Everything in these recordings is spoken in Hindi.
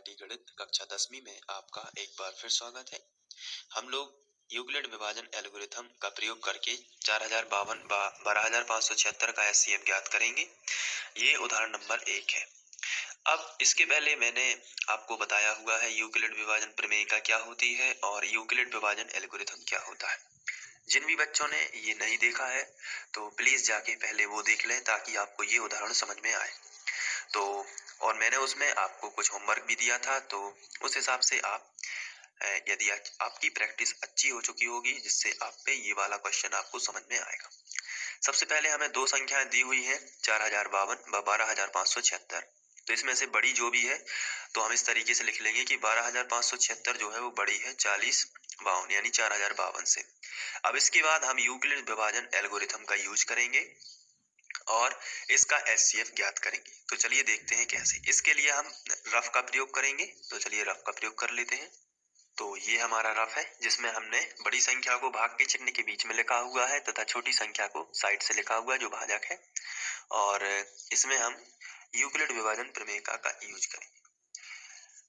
एनसीईआरटी गणित कक्षा 10वीं में आपका एक बार फिर स्वागत है। हम लोग यूक्लिड विभाजन एल्गोरिथम का प्रयोग करके 12,576 का एचसीएफ ज्ञात करेंगे। ये उदाहरण नंबर 1 है। अब इसके पहले मैंने आपको बताया हुआ है यूक्लिड विभाजन प्रमेय क्या होती है और यूक्लिड विभाजन एल्गोरिथम क्या होता है। जिन भी बच्चों ने ये नहीं देखा है तो प्लीज जाके पहले वो देख लें ताकि आपको ये उदाहरण समझ में आए। तो और मैंने उसमें आपको कुछ होमवर्क भी दिया था, तो उस हिसाब से आप यदि आपकी प्रैक्टिस अच्छी हो चुकी होगी जिससे आप पे ये वाला क्वेश्चन आपको समझ में आएगा। सबसे पहले हमें दो संख्याएं दी हुई हैं 4052 व 12576। तो इसमें से बड़ी जो भी है तो हम इस तरीके से लिख लेंगे कि 12576 जो है वो बड़ी है 4052 यानी 4052 से। अब इसके बाद हम यूक्लिड विभाजन एल्गोरिथम का यूज करेंगे और इसका एचसीएफ ज्ञात करेंगे। तो चलिए देखते हैं कैसे। इसके लिए हम रफ का प्रयोग करेंगे, तो चलिए रफ का प्रयोग कर लेते हैं। तो ये हमारा रफ है जिसमें हमने बड़ी संख्या को भाग के चिन्ह के बीच में लिखा हुआ है तथा छोटी संख्या को साइड से लिखा हुआ है जो भाजक है, और इसमें हम यूक्लिड विभाजन प्रमेय का यूज करेंगे।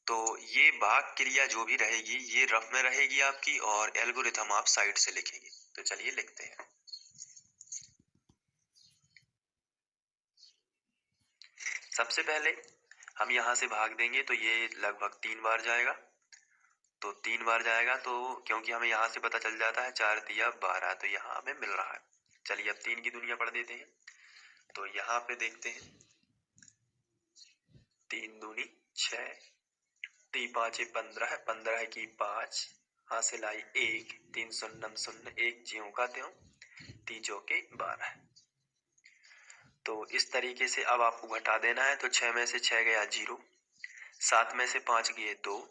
तो ये भाग क्रिया जो भी रहेगी ये रफ में रहेगी आपकी और एल्गोरिथम आप साइड से लिखेंगे। तो चलिए लिखते हैं। सबसे पहले हम यहाँ से भाग देंगे तो ये लगभग 3 बार जाएगा, तो 3 बार जाएगा, तो क्योंकि हमें यहाँ से पता चल जाता है 4 तिया 12, तो यहाँ हमें मिल रहा है। चलिए अब 3 की दुनिया पढ़ देते हैं। तो यहाँ पे देखते हैं 3 दूनी 6, 3 5 15, 15 की 5, हासिल आई 1, 3 शून्य शून्य 1 ज्यों का त्यों, 3 चौके 12। तो इस तरीके से अब आपको घटा देना है। तो 6 में से 6 गया 0, 7 में से 5 गए 2,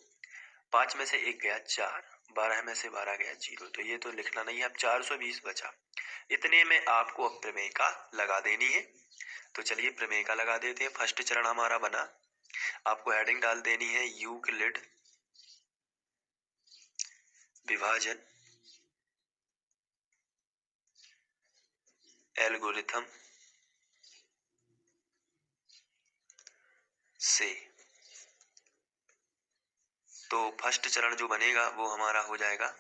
5 में से 1 गया 4, 12 में से 12 गया 0। तो ये तो लिखना नहीं है। अब 420 बचा। इतने में आपको अब प्रमेयिका लगा देनी है। तो चलिए प्रमेयिका लगा देते हैं। फर्स्ट चरण हमारा बना, आपको हेडिंग डाल देनी है यूक्लिड विभाजन एल्गोरिथम से। तो फर्स्ट चरण जो बनेगा वो हमारा हो जाएगा,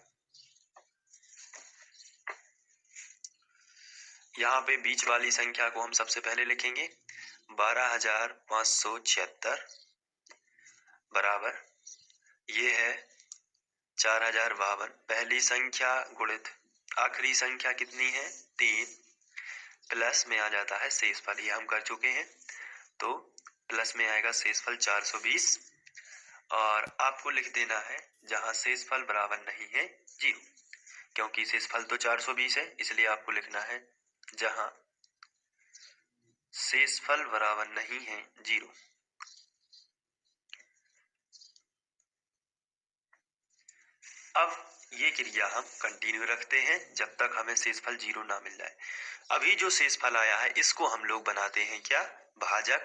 यहाँ पे बीच वाली संख्या को हम सबसे पहले लिखेंगे 12,576 बराबर ये है 4052। पहली संख्या गुणित आखिरी संख्या कितनी है 3, प्लस में आ जाता है शेषफल, ये हम कर चुके हैं। तो प्लस में आएगा शेषफल 420 और आपको लिख देना है जहां शेषफल बराबर नहीं है 0, क्योंकि शेषफल तो 420 है इसलिए आपको लिखना है जहां शेषफल बराबर नहीं है 0। अब ये क्रिया हम कंटिन्यू रखते हैं जब तक हमें शेषफल 0 ना मिल जाए। अभी जो शेषफल आया है इसको हम लोग बनाते हैं क्या, भाजक।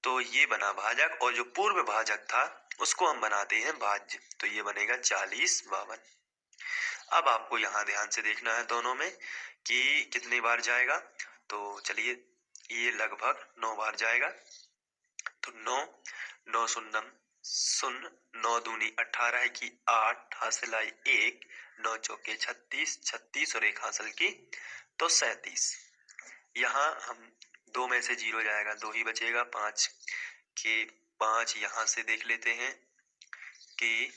तो ये बना भाजक और जो पूर्व भाजक था उसको हम बनाते हैं भाज्य। तो ये बनेगा 4052। अब आपको यहाँ ध्यान से देखना है दोनों में कि कितने बार जाएगा। तो चलिए ये लगभग 9 बार जाएगा। तो 9, 9 शून्य शून्य, 9 दूनी 18 की 8, हासिल आई 1, 9 चौके 36, 36 और 1 हासिल की तो 37। यहाँ हम 2 में से 0 जाएगा, 2 ही बचेगा। 5 के 5 यहाँ से देख लेते हैं कि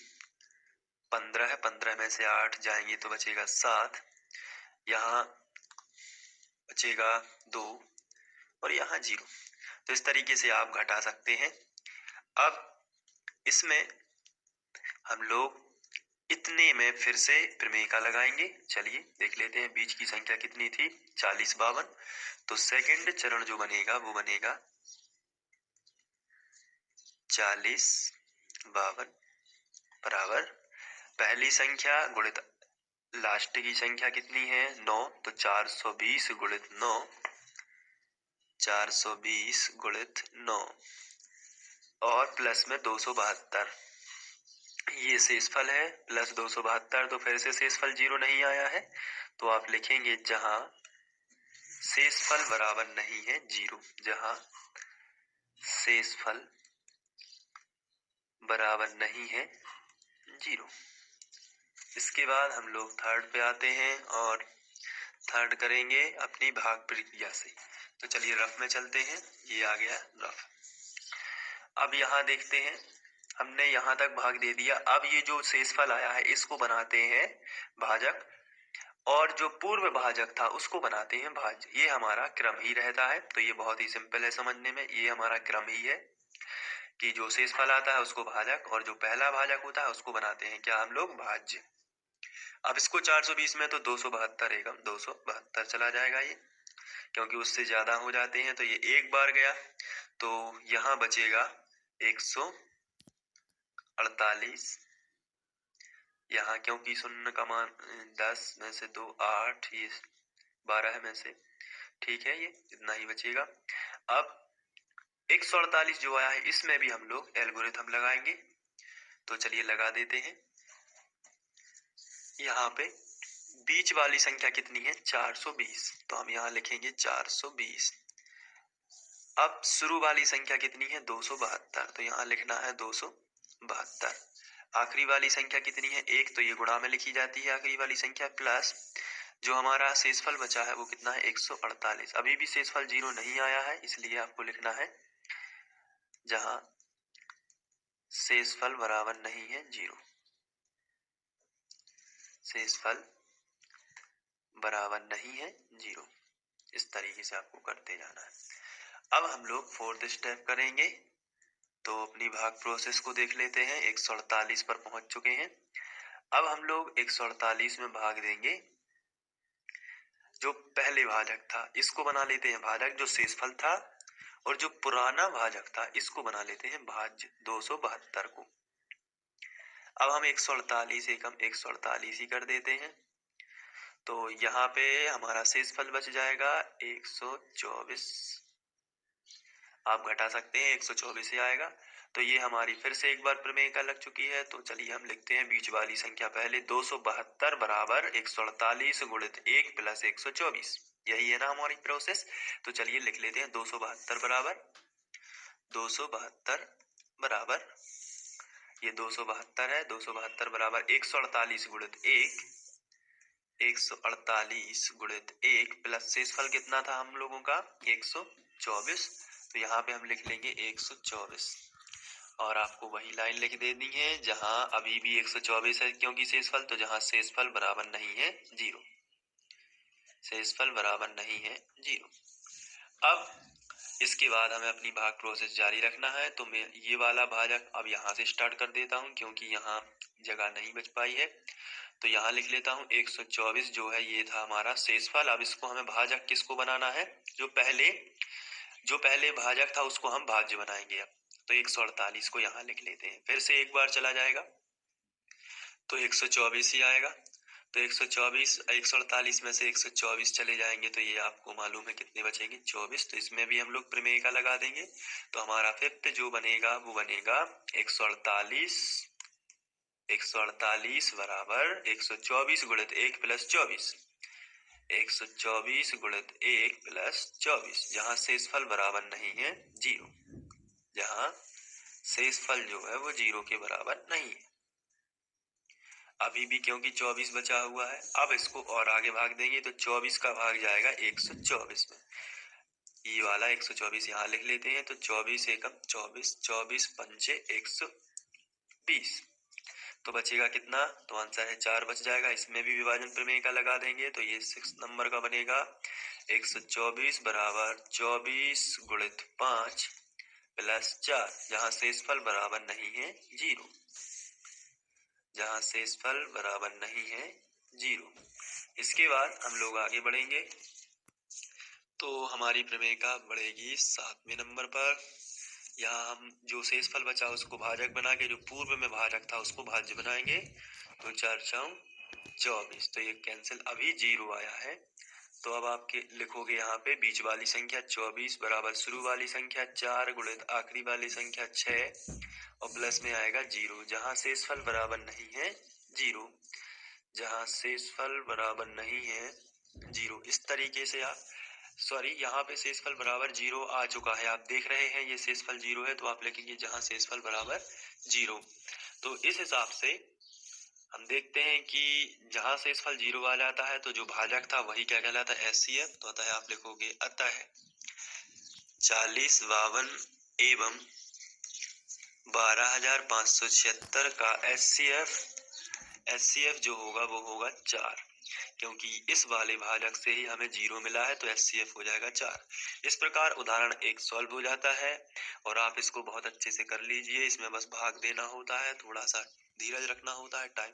15 है, 15 में से 8 जाएंगे तो बचेगा 7, यहाँ बचेगा 2 और यहाँ 0। तो इस तरीके से आप घटा सकते हैं। अब इसमें हम लोग इतने में फिर से प्रमेयिका लगाएंगे। चलिए देख लेते हैं बीच की संख्या कितनी थी 4052। तो सेकंड चरण जो बनेगा वो बनेगा 4052 बराबर पहली संख्या गुणित लास्ट की संख्या कितनी है 9, तो 420 गुणित 9, 420 गुणित 9 और प्लस में 272। ये शेषफल है प्लस 272। तो फिर से शेषफल 0 नहीं आया है तो आप लिखेंगे जहां शेषफल बराबर नहीं है 0, जहां शेषफल बराबर नहीं है 0। इसके बाद हम लोग थर्ड पे आते हैं और थर्ड करेंगे अपनी भाग प्रक्रिया से। तो चलिए रफ में चलते हैं, ये आ गया रफ। अब यहाँ देखते हैं, हमने यहाँ तक भाग दे दिया। अब ये जो शेषफल आया है इसको बनाते हैं भाजक, और जो पूर्व भाजक था उसको बनाते हैं भाज्य। ये हमारा क्रम ही रहता है। तो ये बहुत ही सिंपल है समझने में, ये हमारा क्रम ही है कि जो शेषफल आता है उसको भाजक और जो पहला भाजक होता है उसको बनाते हैं क्या हम लोग, भाज्य। अब इसको 420 में तो 272 एकम 272 चला जाएगा ये, क्योंकि उससे ज्यादा हो जाते हैं। तो ये एक बार गया, तो यहाँ बचेगा 148। यहाँ क्योंकि शून्य का मान 10 में से 2 8, ये 12 में से, ठीक है, ये इतना ही बचेगा। अब 148 जो आया है इसमें भी हम लोग एल्गोरिथम लगाएंगे। तो चलिए लगा देते हैं। यहाँ पे बीच वाली संख्या कितनी है, 420, तो हम यहाँ लिखेंगे 420। अब शुरू वाली संख्या कितनी है, 272, तो यहाँ लिखना है 272। आखिरी वाली संख्या कितनी है, 1, तो ये गुणा में लिखी जाती है आखिरी वाली संख्या, प्लस जो हमारा शेषफल बचा है वो कितना है, 148। अभी भी शेषफल 0 नहीं आया है, इसलिए आपको लिखना है जहां शेषफल बराबर नहीं है 0, शेषफल बराबर नहीं है 0। इस तरीके से आपको करते जाना है। अब हम लोग फोर्थ स्टेप करेंगे। तो अपनी भाग प्रोसेस को देख लेते हैं। 148 पर पहुंच चुके हैं। अब हम लोग 148 में भाग देंगे जो पहले भाजक था, इसको बना लेते हैं भाजक जो शेषफल था, और जो पुराना भाजक था इसको बना लेते हैं भाज्य 272 को। अब हम 148 एकम 148 ही कर देते हैं। तो यहाँ पे हमारा शेषफल बच जाएगा 124। आप घटा सकते हैं, 124 ही आएगा। तो ये हमारी फिर से एक बार प्रमेय का लग चुकी है। तो चलिए हम लिखते हैं बीच वाली संख्या पहले, 272 बराबर 148 गुणित 1 प्लस 124। यही है ना हमारी प्रोसेस। तो चलिए लिख लेते हैं 272 बराबर ये 272 है, 272 बराबर 148 गुणित 1, 148 गुणित 1 प्लस शेषफल कितना था हम लोगों का, 124। तो यहाँ पे हम लिख लेंगे 124, और आपको वही लाइन लिख देनी है जहां अभी भी 124 है क्योंकि शेषफल, तो जहां शेषफल बराबर नहीं है 0, शेषफल बराबर नहीं है 0। अब इसके बाद हमें अपनी भाग प्रोसेस जारी रखना है। तो मैं ये वाला भाजक अब यहाँ से स्टार्ट कर देता हूँ क्योंकि यहाँ जगह नहीं बच पाई है। तो यहाँ लिख लेता हूँ 124 जो है ये था हमारा शेषफल। अब इसको हमें भाजक किसको बनाना है, जो पहले भाजक था उसको हम भाज्य बनाएंगे। अब तो 148 को यहाँ लिख लेते हैं, फिर से एक बार चला जाएगा तो 124 ही आएगा। तो 124 148 में से 124 चले जाएंगे तो ये आपको मालूम है कितने बचेंगे, 24। तो इसमें भी हम लोग प्रमेय का लगा देंगे। तो हमारा फिफ्थ जो बनेगा वो बनेगा 148 बराबर 124 गुणित 1 प्लस 24, 124 गुणित 1 प्लस 24, जहां शेषफल बराबर नहीं है 0, जहां शेषफल जो है वो 0 के बराबर नहीं है अभी भी, क्योंकि 24 बचा हुआ है। अब इसको और आगे भाग देंगे तो 24 का भाग जाएगा 124 में। ये वाला 124 यहाँ लिख लेते हैं। तो 24 एकम 24, 24 पंचे 120, तो बचेगा कितना, तो आंसर है 4 बच जाएगा। इसमें भी विभाजन प्रमेय का लगा देंगे तो ये 6 नंबर का बनेगा 124 बराबर 24 गुणित 5 प्लस 4, जहाँ शेषफल बराबर नहीं है 0, जहां शेषफल बराबर नहीं है 0। इसके बाद हम लोग आगे बढ़ेंगे। तो हमारी प्रमेयिका बढ़ेगी 7वें नंबर पर। यहाँ हम जो शेषफल बचा उसको भाजक बना के जो पूर्व में भाजक था उसको भाज्य बनाएंगे। तो 4 4 24, तो ये कैंसिल, अभी 0 आया है। तो अब आपके लिखोगे यहाँ पे बीच वाली संख्या 24 बराबर शुरू वाली संख्या 4 गुणित आखिरी वाली संख्या 6 और प्लस में आएगा 0, जहां शेषफल बराबर नहीं है 0, जहां शेषफल बराबर नहीं है 0। इस तरीके से आप सॉरी, यहाँ पे शेषफल बराबर 0 आ चुका है। आप देख रहे हैं ये शेषफल 0 है, तो आप लिखेंगे जहाँ शेषफल बराबर 0। तो इस हिसाब से हम देखते हैं कि जहाँ शेषफल 0 आ जाता है तो जो भाजक था वही क्या कहलाता है, एचसीएफ। तो अतः आप लिखोगे अतः 40, 52 एवं 12,576 का एचसीएफ जो होगा वो होगा 4, क्योंकि इस वाले भाजक से ही हमें 0 मिला है, तो एचसीएफ हो जाएगा 4। इस प्रकार उदाहरण 1 सॉल्व हो जाता है और आप इसको बहुत अच्छे से कर लीजिए। इसमें बस भाग देना होता है, थोड़ा सा धीरज रखना होता है, टाइम